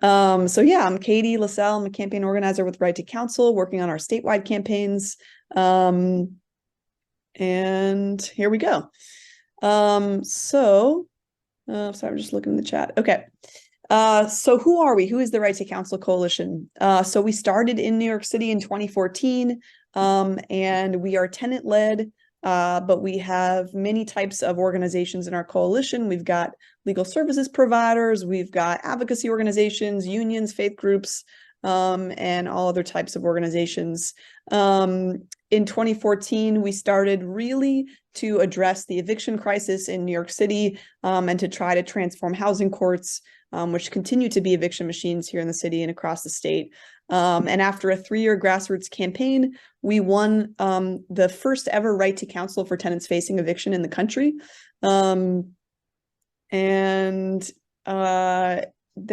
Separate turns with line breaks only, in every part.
So yeah, I'm Katy Lasell. I'm a campaign organizer with Right to Counsel, working on our statewide campaigns. And here we go. Sorry, I'm just looking in the chat. Okay. So who are we? Who is the Right to Counsel Coalition? So we started in New York City in 2014, and we are tenant-led, but we have many types of organizations in our coalition. We've got legal services providers, we've got advocacy organizations, unions, faith groups, and all other types of organizations. In 2014, we started really to address the eviction crisis in New York City, and to try to transform housing courts, which continue to be eviction machines here in the city and across the state. And after a 3-year grassroots campaign, we won the first ever right to counsel for tenants facing eviction in the country. There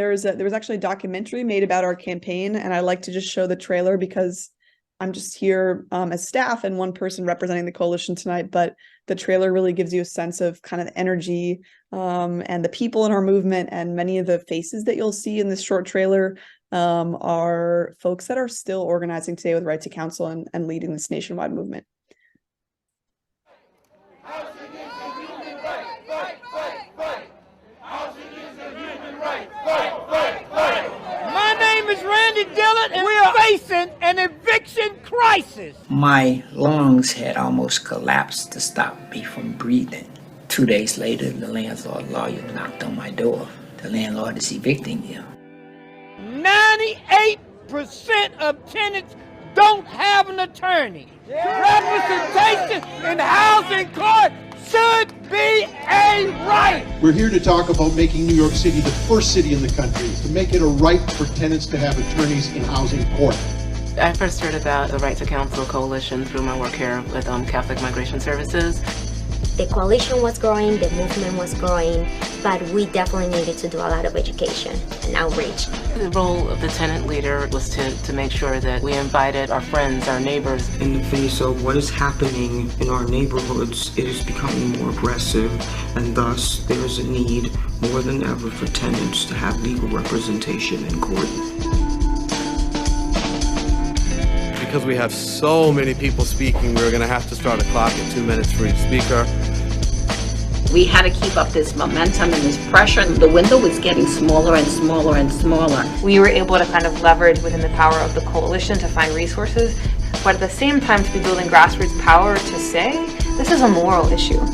was actually a documentary made about our campaign, and I like to just show the trailer because I'm just here as staff and one person representing the coalition tonight, but the trailer really gives you a sense of kind of the energy and the people in our movement, and many of the faces that you'll see in this short trailer are folks that are still organizing today with Right to Counsel and leading this nationwide movement.
And we're facing an eviction crisis.
My lungs had almost collapsed to stop me from breathing. 2 days later, the landlord lawyer knocked on my door. The landlord is evicting you.
98% of tenants don't have an attorney. Representation in housing court should be a right.
We're here to talk about making New York City the first city in the country to make it a right for tenants to have attorneys in housing court.
I first heard about the Right to Counsel Coalition through my work here with Catholic Migration Services.
The coalition was growing, the movement was growing, but we definitely needed to do a lot of education and outreach.
The role of the tenant leader was to make sure that we invited our friends, our neighbors.
In the face of what is happening in our neighborhoods, it is becoming more aggressive, and thus there is a need more than ever for tenants to have legal representation in court.
Because we have so many people speaking, we're going to have to start a clock at 2 minutes for each speaker.
We had to keep up this momentum and this pressure. The window was getting smaller and smaller and smaller.
We were able to kind of leverage within the power of the coalition to find resources, but at the same time to be building grassroots power to say, this is a moral issue.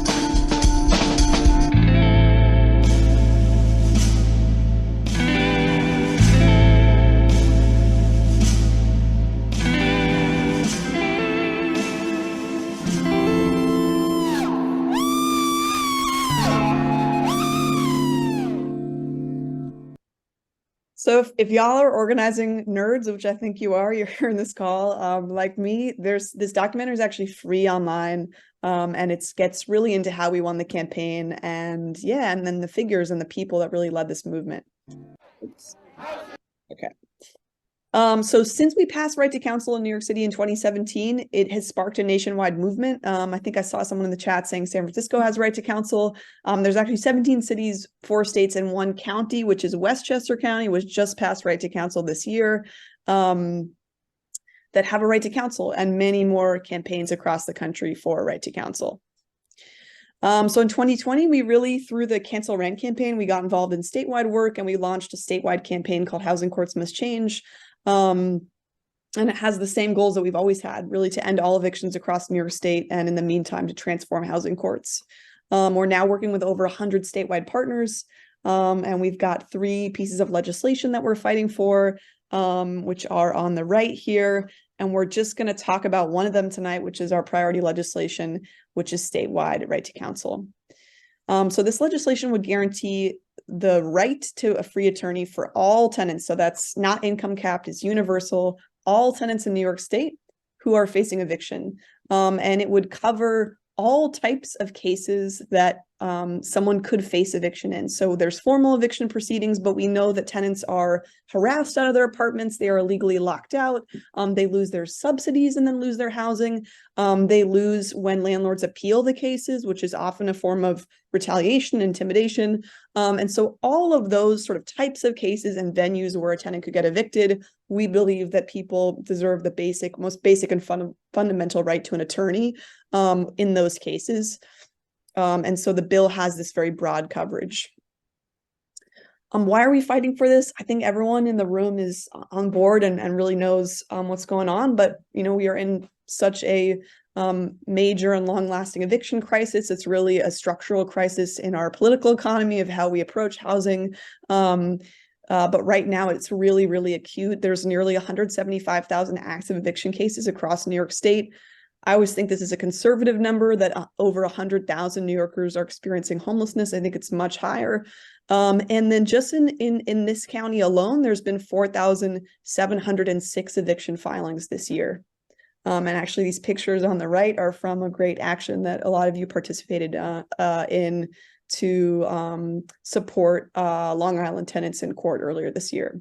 So if y'all are organizing nerds, which I think you are, you're here in this call, like me, this documentary is actually free online, and it gets really into how we won the campaign, and yeah, and then the figures and the people that really led this movement. Oops. Okay. So since we passed Right to Counsel in New York City in 2017, it has sparked a nationwide movement. I think I saw someone in the chat saying San Francisco has Right to Counsel. There's actually 17 cities, 4 states, and 1 county, which is Westchester County, which just passed Right to Counsel this year, that have a Right to Counsel, and many more campaigns across the country for Right to Counsel. So in 2020, we really, through the Cancel Rent campaign, we got involved in statewide work, and we launched a statewide campaign called Housing Courts Must Change. And it has the same goals that we've always had, really to end all evictions across New York State, and in the meantime to transform housing courts. We're now working with over 100 statewide partners, and we've got 3 pieces of legislation that we're fighting for, which are on the right here. And we're just going to talk about one of them tonight, which is our priority legislation, which is statewide Right to Counsel. So this legislation would guarantee the right to a free attorney for all tenants. So that's not income capped, it's universal, all tenants in New York State who are facing eviction. And it would cover all types of cases that someone could face eviction in. So there's formal eviction proceedings, but we know that tenants are harassed out of their apartments. They are illegally locked out. They lose their subsidies and then lose their housing. They lose when landlords appeal the cases, which is often a form of retaliation, intimidation. And so all of those sort of types of cases and venues where a tenant could get evicted, we believe that people deserve the most basic and fundamental right to an attorney in those cases. And so the bill has this very broad coverage. Why are we fighting for this? I think everyone in the room is on board and really knows what's going on, but we are in such a major and long-lasting eviction crisis. It's really a structural crisis in our political economy of how we approach housing. But right now it's really, really acute. There's nearly 175,000 active eviction cases across New York State. I always think this is a conservative number, that over 100,000 New Yorkers are experiencing homelessness. I think it's much higher. And then just in this county alone, there's been 4,706 eviction filings this year. And actually these pictures on the right are from a great action that a lot of you participated in to support Long Island tenants in court earlier this year.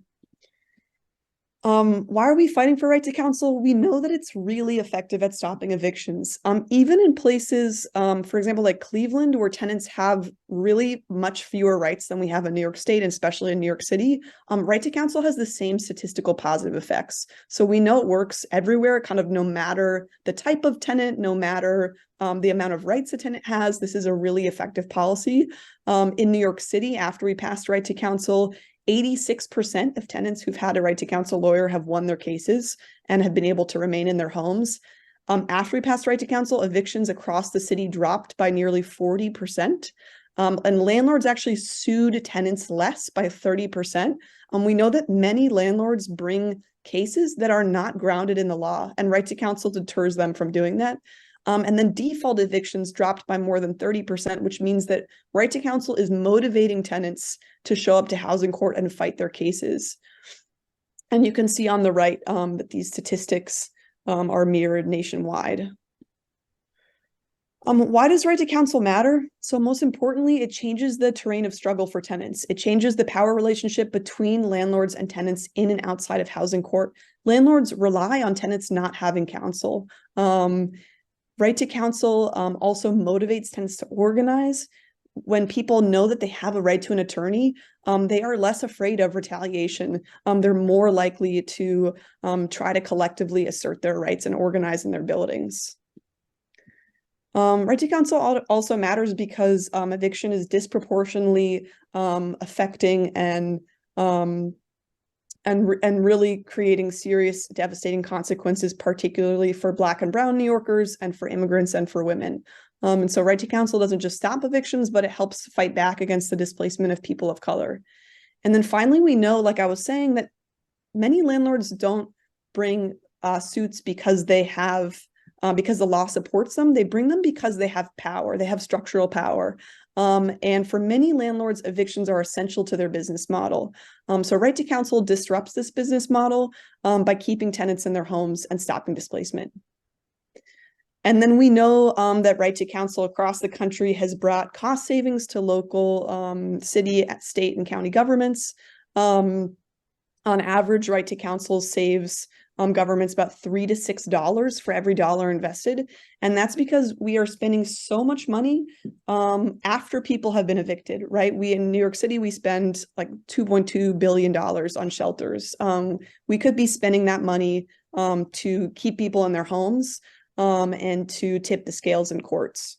Why are we fighting for right to counsel? We know that it's really effective at stopping evictions. Even in places, for example, like Cleveland, where tenants have really much fewer rights than we have in New York State, and especially in New York City, right to counsel has the same statistical positive effects. So we know it works everywhere, kind of no matter the type of tenant, no matter the amount of rights a tenant has. This is a really effective policy. In New York City, after we passed right to counsel, 86% of tenants who've had a right to counsel lawyer have won their cases and have been able to remain in their homes. After we passed right to counsel, evictions across the city dropped by nearly 40%. And landlords actually sued tenants less by 30%. We know that many landlords bring cases that are not grounded in the law, and right to counsel deters them from doing that. And then default evictions dropped by more than 30%, which means that right to counsel is motivating tenants to show up to housing court and fight their cases. And you can see on the right that these statistics are mirrored nationwide. Why does right to counsel matter? So most importantly, it changes the terrain of struggle for tenants. It changes the power relationship between landlords and tenants in and outside of housing court. Landlords rely on tenants not having counsel. Right to counsel also motivates tenants to organize. When people know that they have a right to an attorney, they are less afraid of retaliation. They're more likely to try to collectively assert their rights and organize in their buildings. Right to counsel also matters because eviction is disproportionately affecting and really creating serious, devastating consequences, particularly for Black and Brown New Yorkers and for immigrants and for women. And so right to counsel doesn't just stop evictions, but it helps fight back against the displacement of people of color. And then finally, we know, like I was saying, that many landlords don't bring suits because they have, because the law supports them. They bring them because they have power. They have structural power. And for many landlords, evictions are essential to their business model. So right to counsel disrupts this business model by keeping tenants in their homes and stopping displacement. And then we know that right to counsel across the country has brought cost savings to local city, state, and county governments. On average, right to counsel saves governments about $3 to $6 for every dollar invested. And that's because we are spending so much money after people have been evicted, right? In New York City, we spend like $2.2 billion on shelters. We could be spending that money to keep people in their homes and to tip the scales in courts.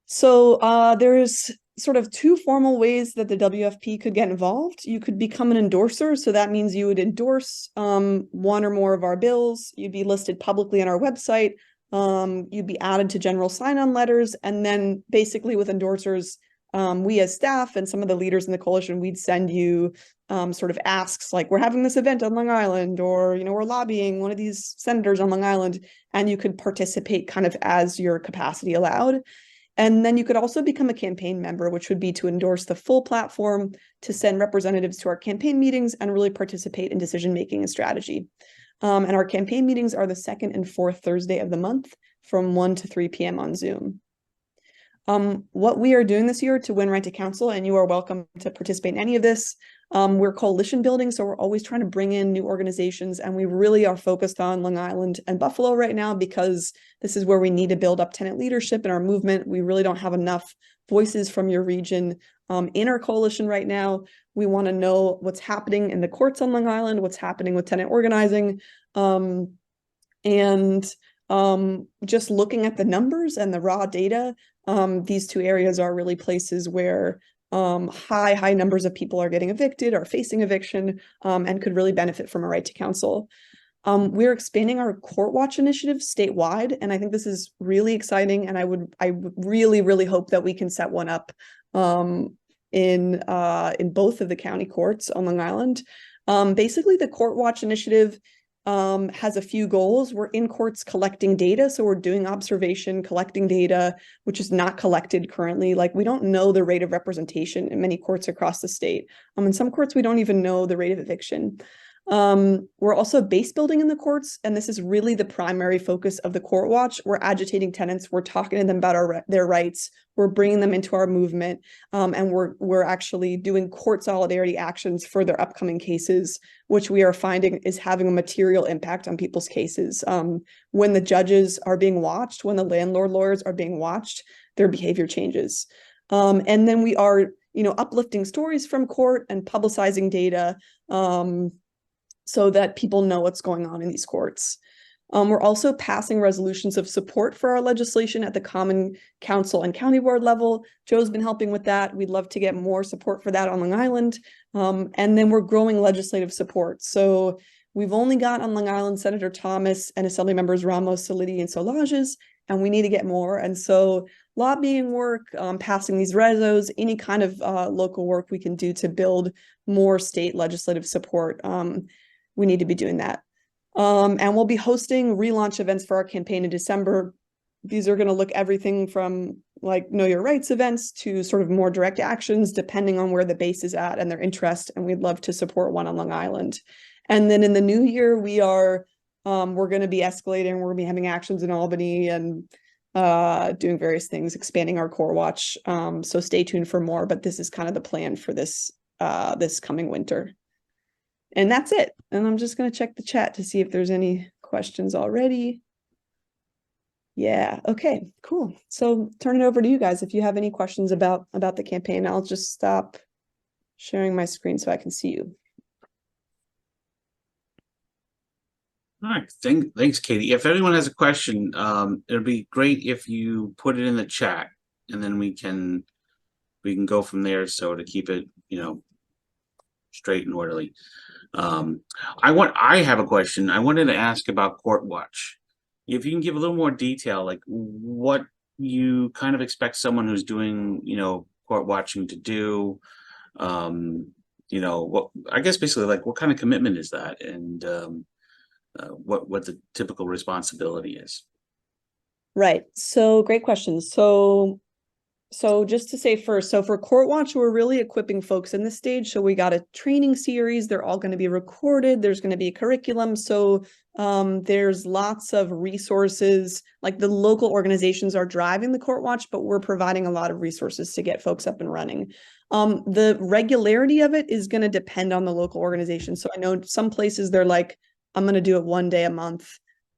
So there's sort of two formal ways that the WFP could get involved. You could become an endorser. So that means you would endorse one or more of our bills. You'd be listed publicly on our website. You'd be added to general sign-on letters. And then basically with endorsers, we as staff and some of the leaders in the coalition, we'd send you sort of asks like, we're having this event on Long Island, or, we're lobbying one of these senators on Long Island, and you could participate kind of as your capacity allowed. And then you could also become a campaign member, which would be to endorse the full platform, to send representatives to our campaign meetings, and really participate in decision-making and strategy. And our campaign meetings are the second and fourth Thursday of the month from 1 to 3 p.m. on Zoom. What we are doing this year to win right to counsel, and you are welcome to participate in any of this. We're coalition building, so we're always trying to bring in new organizations, and we really are focused on Long Island and Buffalo right now because this is where we need to build up tenant leadership in our movement. We really don't have enough voices from your region in our coalition right now. We want to know what's happening in the courts on Long Island, what's happening with tenant organizing, just looking at the numbers and the raw data. These two areas are really places where high numbers of people are getting evicted or facing eviction, and could really benefit from a right to counsel. We're expanding our court watch initiative statewide, and I think this is really exciting. And I really hope that we can set one up in both of the county courts on Long Island. Basically, the court watch initiative has a few goals. We're in courts collecting data. So we're doing observation, collecting data, which is not collected currently. Like, we don't know the rate of representation in many courts across the state. In some courts, we don't even know the rate of eviction. We're also base building in the courts, and this is really the primary focus of the court watch. We're agitating tenants. We're talking to them about their rights. We're bringing them into our movement, and we're actually doing court solidarity actions for their upcoming cases, which we are finding is having a material impact on people's cases. When the judges are being watched, when the landlord lawyers are being watched, their behavior changes. And then we are, uplifting stories from court and publicizing data, so that people know what's going on in these courts. We're also passing resolutions of support for our legislation at the Common Council and County Board level. Joe's been helping with that. We'd love to get more support for that on Long Island. And then we're growing legislative support. So we've only got on Long Island Senator Thomas and Assembly members Ramos, Salidi, and Solages, and we need to get more. And so lobbying work, passing these resos, any kind of local work we can do to build more state legislative support. We need to be doing that. And we'll be hosting relaunch events for our campaign in December. These are going to look everything from like Know Your Rights events to sort of more direct actions, depending on where the base is at and their interest. And we'd love to support one on Long Island. And then in the new year, we're going to be escalating. We're going to be having actions in Albany and doing various things, expanding our core watch. So stay tuned for more, but this is kind of the plan for this coming winter. And that's it. And I'm just going to check the chat to see if there's any questions already. Yeah. Okay, cool. So turn it over to you guys. If you have any questions about the campaign, I'll just stop sharing my screen so I can see you.
All right. Thanks, Katie. If anyone has a question, it'd be great if you put it in the chat, and then we can go from there. So to keep it, straight and orderly. I have a question. I wanted to ask about Court Watch. If you can give a little more detail, like what you kind of expect someone who's doing, court watching to do, what I guess basically like what kind of commitment is that, and what the typical responsibility is.
Right. So great questions. So just to say first, so for Court Watch, we're really equipping folks in this stage. So we got a training series. They're all going to be recorded. There's going to be a curriculum. So there's lots of resources, like the local organizations are driving the Court Watch, but we're providing a lot of resources to get folks up and running. The regularity of it is going to depend on the local organization. So I know some places they're like, I'm going to do it one day a month.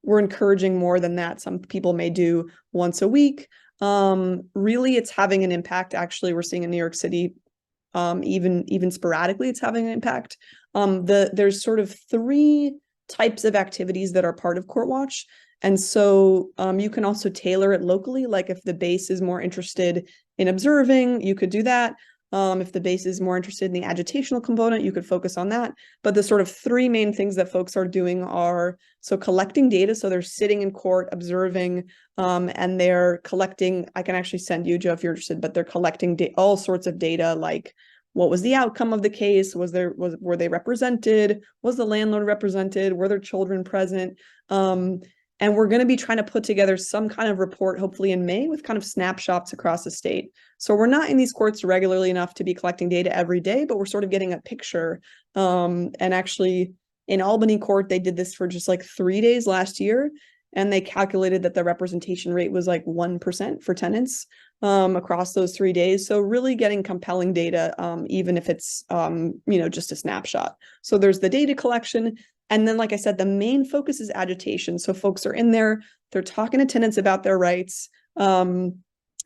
We're encouraging more than that. Some people may do once a week. Really, it's having an impact. Actually, we're seeing in New York City, even sporadically, it's having an impact. There's sort of 3 types of activities that are part of Court Watch. And so you can also tailor it locally. Like if the base is more interested in observing, you could do that. If the base is more interested in the agitational component, you could focus on that. But the sort of 3 main things that folks are doing are, so collecting data. So they're sitting in court, observing, and they're collecting, I can actually send you, Joe, if you're interested, but they're collecting all sorts of data, like what was the outcome of the case? Were they represented? Was the landlord represented? Were there children present? And we're going to be trying to put together some kind of report, hopefully in May, with kind of snapshots across the state. So we're not in these courts regularly enough to be collecting data every day, but we're sort of getting a picture. And actually, in Albany court, they did this for just like 3 days last year, and they calculated that the representation rate was like 1% for tenants. across those 3 days. So really getting compelling data, even if it's, just a snapshot. So there's the data collection. And then, like I said, the main focus is agitation. So folks are in there, they're talking to tenants about their rights. And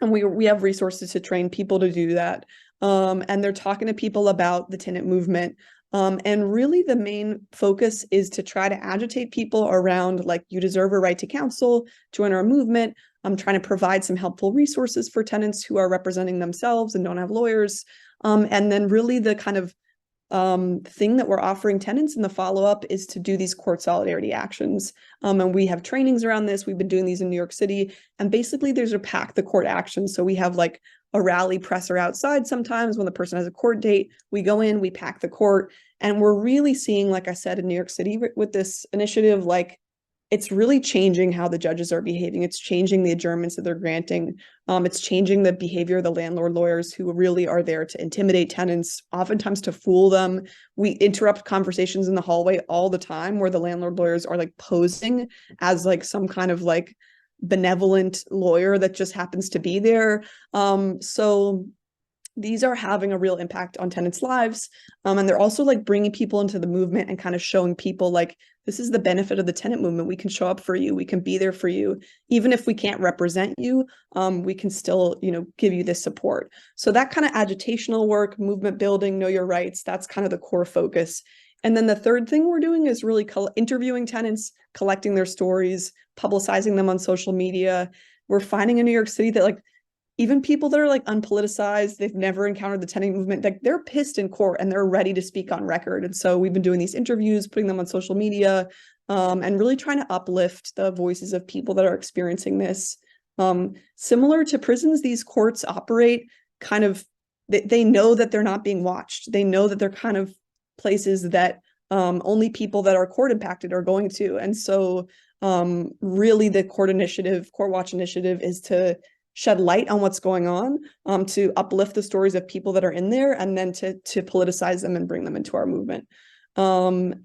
we have resources to train people to do that. And they're talking to people about the tenant movement. And really the main focus is to try to agitate people around, like, you deserve a right to counsel, join our movement. I'm trying to provide some helpful resources for tenants who are representing themselves and don't have lawyers. And then really the kind of thing that we're offering tenants in the follow-up is to do these court solidarity actions. And we have trainings around this. We've been doing these in New York City. And basically there's a pack the court actions. So we have like a rally presser outside sometimes when the person has a court date. We go in, we pack the court. And we're really seeing, like I said, in New York City with this initiative, like, it's really changing how the judges are behaving. It's changing the adjournments that they're granting. It's changing the behavior of the landlord lawyers who really are there to intimidate tenants, oftentimes to fool them. We interrupt conversations in the hallway all the time where the landlord lawyers are like posing as like some kind of like benevolent lawyer that just happens to be there. So these are having a real impact on tenants' lives. And they're also like bringing people into the movement and kind of showing people like, this is the benefit of the tenant movement. We can show up for you. We can be there for you. Even if we can't represent you, we can still, give you this support. So that kind of agitational work, movement building, know your rights, that's kind of the core focus. And then the third thing we're doing is really interviewing tenants, collecting their stories, publicizing them on social media. We're finding in New York City that like, even people that are like unpoliticized, they've never encountered the tenant movement, like they're pissed in court and they're ready to speak on record. And so we've been doing these interviews, putting them on social media, and really trying to uplift the voices of people that are experiencing this. Similar to prisons, these courts operate kind of, they know that they're not being watched. They know that they're kind of places that only people that are court impacted are going to. And so really the Court Watch initiative is to shed light on what's going on, to uplift the stories of people that are in there, and then to politicize them and bring them into our movement. And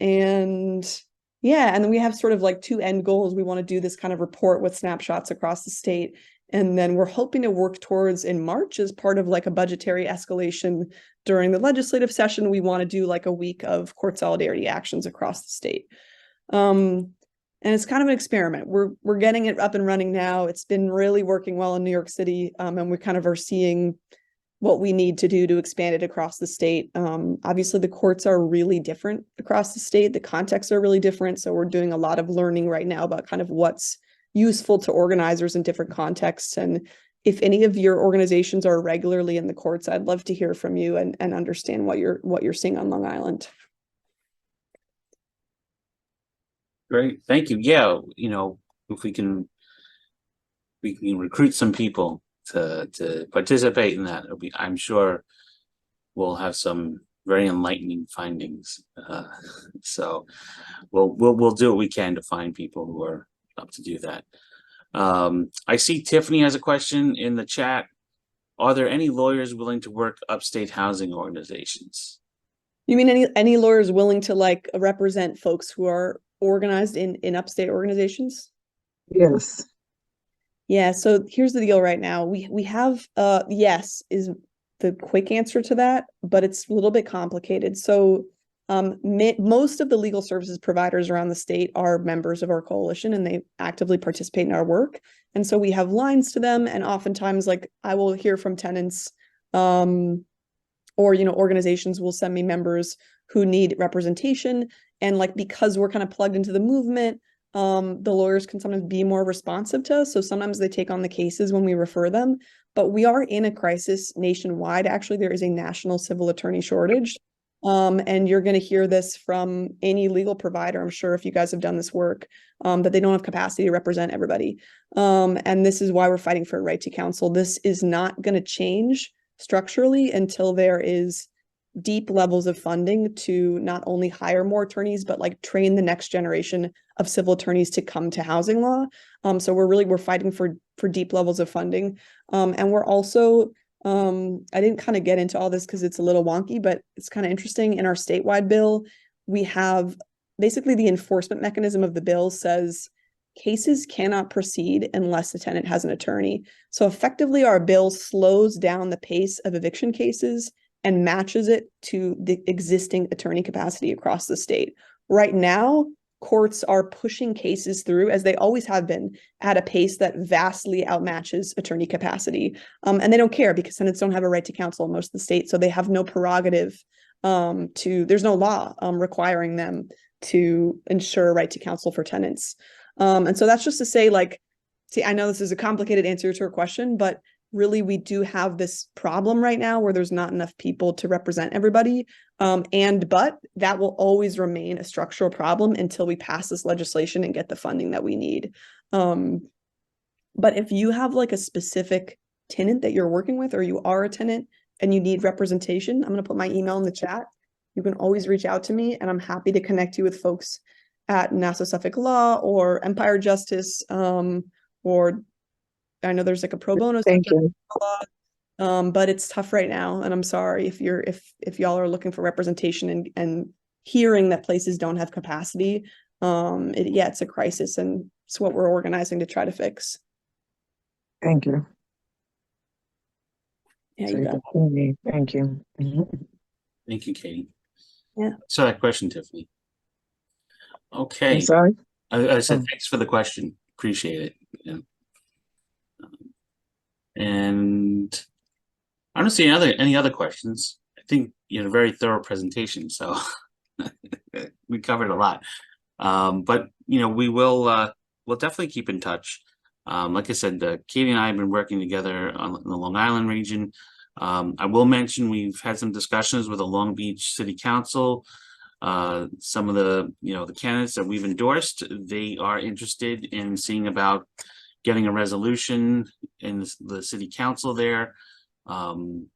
then we have sort of like two end goals. We want to do this kind of report with snapshots across the state. And then we're hoping to work towards in March as part of like a budgetary escalation during the legislative session. We want to do like a week of court solidarity actions across the state. And it's kind of an experiment. We're getting it up and running now. It's been really working well in New York City, and we kind of are seeing what we need to do to expand it across the state. Obviously, the courts are really different across the state. The contexts are really different. So we're doing a lot of learning right now about kind of what's useful to organizers in different contexts. And if any of your organizations are regularly in the courts, I'd love to hear from you and understand what you're seeing on Long Island.
Great, thank you. Yeah, if we can recruit some people to participate in that, I'm sure we'll have some very enlightening findings. So we'll do what we can to find people who are up to do that. I see Tiffany has a question in the chat. Are there any lawyers willing to work upstate housing organizations?
You mean any lawyers willing to like represent folks who are organized in upstate organizations?
Yes.
Yeah, so here's the deal right now. We have yes is the quick answer to that, but it's a little bit complicated. So most of the legal services providers around the state are members of our coalition and they actively participate in our work. And so we have lines to them, and oftentimes like I will hear from tenants or organizations will send me members who need representation. And like, because we're kind of plugged into the movement, the lawyers can sometimes be more responsive to us. So sometimes they take on the cases when we refer them, but we are in a crisis nationwide. Actually, there is a national civil attorney shortage. And you're going to hear this from any legal provider, I'm sure, if you guys have done this work, that they don't have capacity to represent everybody. And this is why we're fighting for a right to counsel. This is not going to change structurally until there is deep levels of funding to not only hire more attorneys, but like train the next generation of civil attorneys to come to housing law. So we're fighting for deep levels of funding. And we're also, I didn't kind of get into all this because it's a little wonky, but it's kind of interesting. In our statewide bill, we have basically the enforcement mechanism of the bill says cases cannot proceed unless the tenant has an attorney. So effectively, our bill slows down the pace of eviction cases and matches it to the existing attorney capacity across the state. Right now, courts are pushing cases through, as they always have been, at a pace that vastly outmatches attorney capacity. And they don't care because tenants don't have a right to counsel in most of the state, so they have no prerogative there's no law requiring them to ensure a right to counsel for tenants. And so that's just to say, like, see, I know this is a complicated answer to a question, but really we do have this problem right now where there's not enough people to represent everybody. But that will always remain a structural problem until we pass this legislation and get the funding that we need. But if you have like a specific tenant that you're working with, or you are a tenant and you need representation, I'm going to put my email in the chat. You can always reach out to me, and I'm happy to connect you with folks at Nassau Suffolk Law or Empire Justice, or I know there's like a pro bono.
Thank you.
But it's tough right now, and I'm sorry if y'all are looking for representation and hearing that places don't have capacity. It's a crisis, and it's what we're organizing to try to fix.
Thank you.
Yeah, you bet.
Thank you.
Thank you, Katie.
Yeah.
So that question, Tiffany. Okay.
I'm sorry?
I said thanks for the question. Appreciate it. Yeah. And I don't see any other questions. I think you had a very thorough presentation, so we covered a lot. But we'll definitely keep in touch. Like I said, Katie and I have been working together in the Long Island region. I will mention we've had some discussions with the Long Beach City Council. Some of the candidates that we've endorsed, they are interested in seeing about getting a resolution in the city council there. We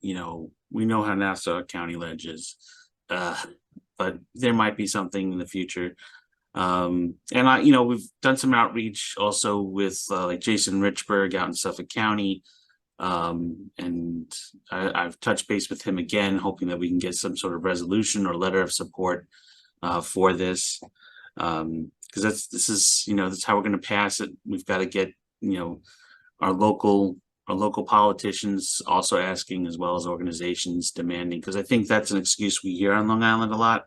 know how Nassau County ledge is, but there might be something in the future. We've done some outreach also with like Jason Richburg out in Suffolk County. And I've touched base with him again, hoping that we can get some sort of resolution or letter of support for this. Because that's how we're going to pass it. We've got to get our local politicians also asking, as well as organizations demanding, because I think that's an excuse we hear on Long Island a lot.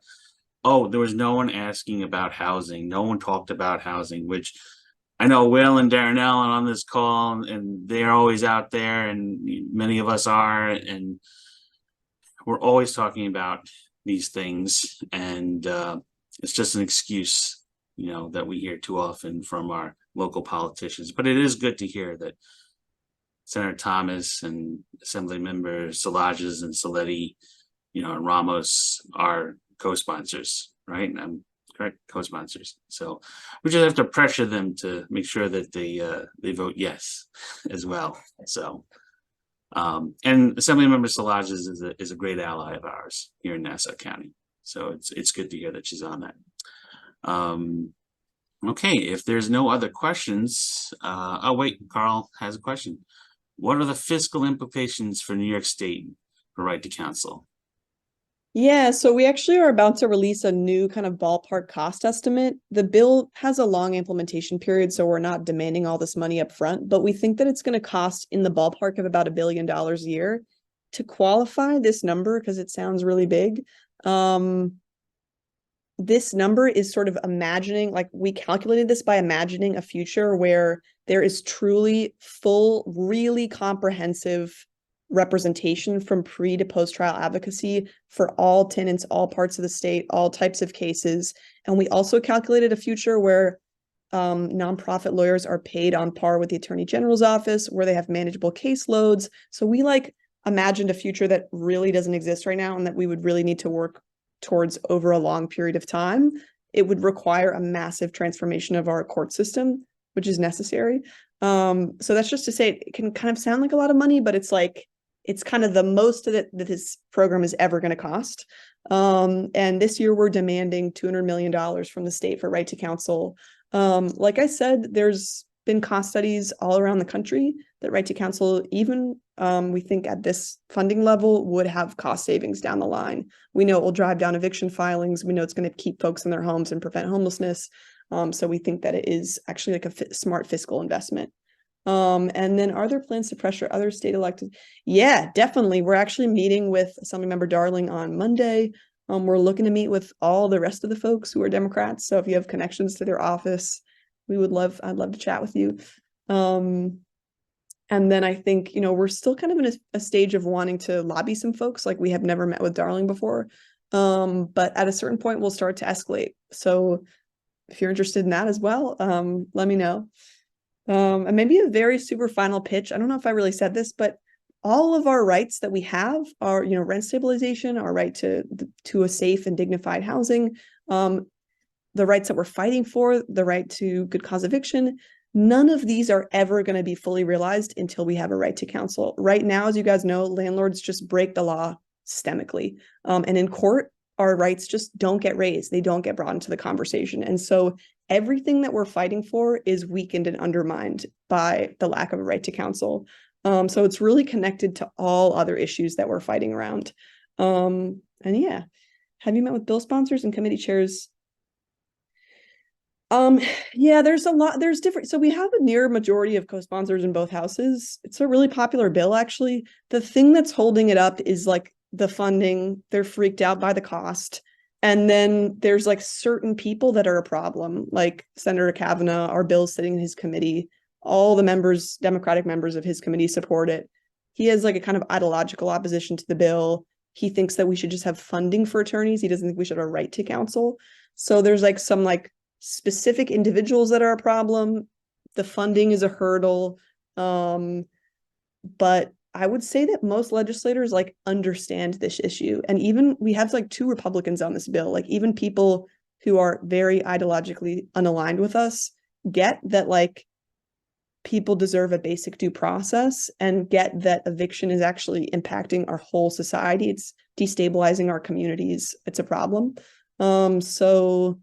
Oh, there was no one asking about housing. No one talked about housing, which I know Will and Darnell are on this call, and they're always out there, and many of us are, and we're always talking about these things, and it's just an excuse, that we hear too often from our local politicians. But it is good to hear that Senator Thomas and Assembly Member Szilagyi and Saletti, and Ramos are co-sponsors, right? I'm correct, co-sponsors. So we just have to pressure them to make sure that they vote yes as well. So and Assembly Member Szilagyi is a great ally of ours here in Nassau County. So it's good to hear that she's on that. Okay, if there's no other questions, oh wait, Carl has a question. What are the fiscal implications for New York State for right to counsel?
Yeah, so we actually are about to release a new kind of ballpark cost estimate. The bill has a long implementation period, so we're not demanding all this money up front, but we think that it's going to cost in the ballpark of about $1 billion a year. To qualify this number, because it sounds really big, this number is sort of imagining, like we calculated this by imagining a future where there is truly full, really comprehensive representation from pre to post-trial advocacy for all tenants, all parts of the state, all types of cases. And we also calculated a future where nonprofit lawyers are paid on par with the Attorney General's office, where they have manageable caseloads. So we imagined a future that really doesn't exist right now and that we would really need to work towards over a long period of time. It would require a massive transformation of our court system, which is necessary. So that's just to say it can kind of sound like a lot of money, but it's kind of the most that this program is ever going to cost. And this year we're demanding $200 million from the state for right to counsel. Like I said, there's been cost studies all around the country that right to counsel, even we think at this funding level, would have cost savings down the line. We know it will drive down eviction filings. We know it's going to keep folks in their homes and prevent homelessness. So we think that it is actually like a smart fiscal investment. And then are there plans to pressure other state elected? Yeah, definitely. We're actually meeting with Assemblymember Darling on Monday. We're looking to meet with all the rest of the folks who are Democrats. So if you have connections to their office, I'd love to chat with you. And then I think, we're still kind of in a stage of wanting to lobby some folks. Like we have never met with Darling before. But at a certain point, we'll start to escalate. So if you're interested in that as well, let me know. And maybe a very super final pitch. I don't know if I really said this, but all of our rights that we have are, rent stabilization, our right to a safe and dignified housing, the rights that we're fighting for, the right to good cause eviction. None of these are ever going to be fully realized until we have a right to counsel. Right now, as you guys know, landlords just break the law systemically. And in court, our rights just don't get raised. They don't get brought into the conversation. And so everything that we're fighting for is weakened and undermined by the lack of a right to counsel. So it's really connected to all other issues that we're fighting around. And yeah, have you met with bill sponsors and committee chairs? Yeah, there's different. So we have a near majority of co-sponsors in both houses. It's a really popular bill, actually. The thing that's holding it up is like the funding. They're freaked out by the cost. And then there's like certain people that are a problem, like Senator Kavanaugh. Our bill sitting in his committee. All the members, Democratic members of his committee, support it. He has like a kind of ideological opposition to the bill. He thinks that we should just have funding for attorneys. He doesn't think we should have a right to counsel. So there's like some like specific individuals that are a problem. The funding is a hurdle. But I would say that most legislators like understand this issue. And even we have like 2 Republicans on this bill, like even people who are very ideologically unaligned with us get that like people deserve a basic due process and get that eviction is actually impacting our whole society. It's destabilizing our communities. It's a problem. So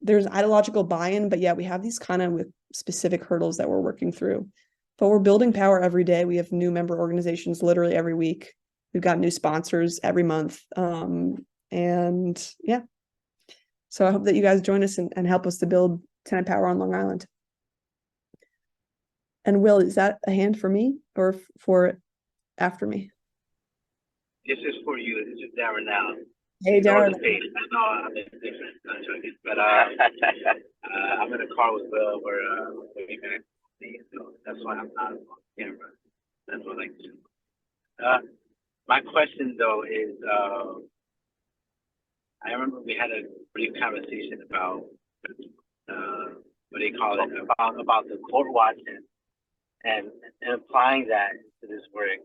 there's ideological buy-in, but yeah, we have these kind of with specific hurdles that we're working through. But we're building power every day. We have new member organizations literally every week. We've got new sponsors every month. And yeah. So I hope that you guys join us and help us to build tenant power on Long Island. And Will, is that a hand for me or for after me?
This is for you. This is Darren now.
Hey, Darren.
I know I'm in different countries, but I'm in a car with Will. We're back. So that's why I'm not on camera. That's what I like to do. My question though is, I remember we had a brief conversation about what do you call it? About the court watching and applying that to this work.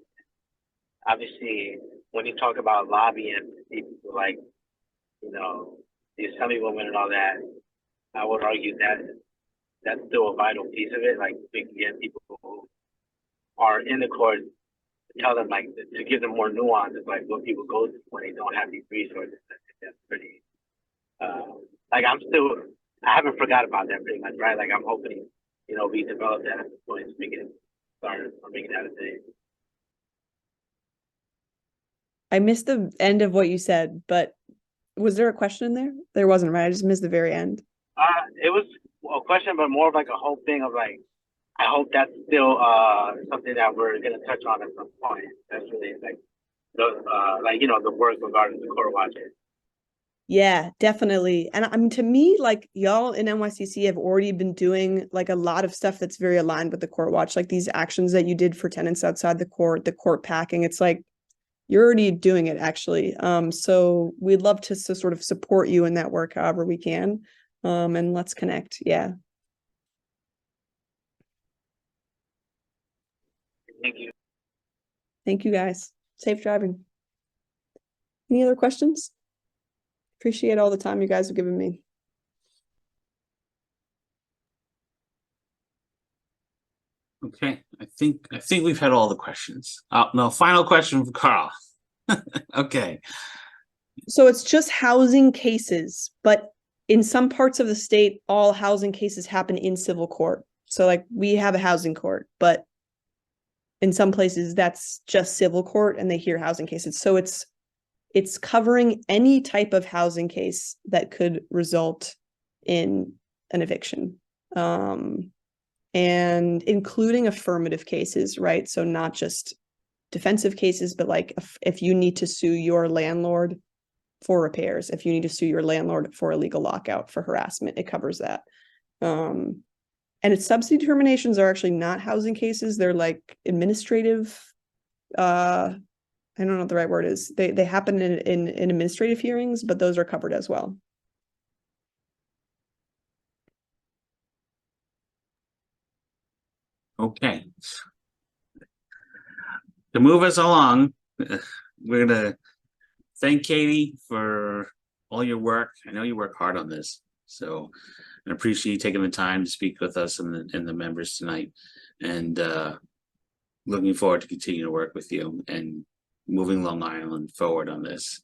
Obviously, when you talk about lobbying, people like, the Assemblywoman and all that, I would argue that that's still a vital piece of it. Like, we can get people who are in the court, tell them, like, to give them more nuance of, like, what people go through when they don't have these resources. That's pretty, I haven't forgot about that pretty much, right? Like, I'm hoping, we develop that at the point to make it start or make it out of thing.
I missed the end of what you said, but was there a question in there? There wasn't, right? I just missed the very end.
It was a question, but more of like a whole thing of like, I hope that's still something that we're gonna touch on at some point. That's really like the work regarding the court watching.
Yeah, definitely. And I mean, to me, like y'all in NYCC have already been doing like a lot of stuff that's very aligned with the court watch, like these actions that you did for tenants outside the court packing. It's like, you're already doing it actually. So we'd love to sort of support you in that work however we can. And let's connect. Yeah.
Thank you.
Thank you guys. Safe driving. Any other questions? Appreciate all the time you guys have given me.
Okay, I think we've had all the questions. No, final question for Carl. Okay.
So it's just housing cases, but in some parts of the state, all housing cases happen in civil court. So like we have a housing court, but in some places that's just civil court and they hear housing cases. So it's covering any type of housing case that could result in an eviction. And including affirmative cases, right? So not just defensive cases, but like if you need to sue your landlord for repairs, if you need to sue your landlord for illegal lockout, for harassment, it covers that. And its subsidy determinations are actually not housing cases. They're like administrative, I don't know what the right word is. They happen in administrative hearings, but those are covered as well.
Okay. To move us along, we're gonna thank Katie for all your work. I know you work hard on this, so I appreciate you taking the time to speak with us and the members tonight. And looking forward to continuing to work with you and moving Long Island forward on this.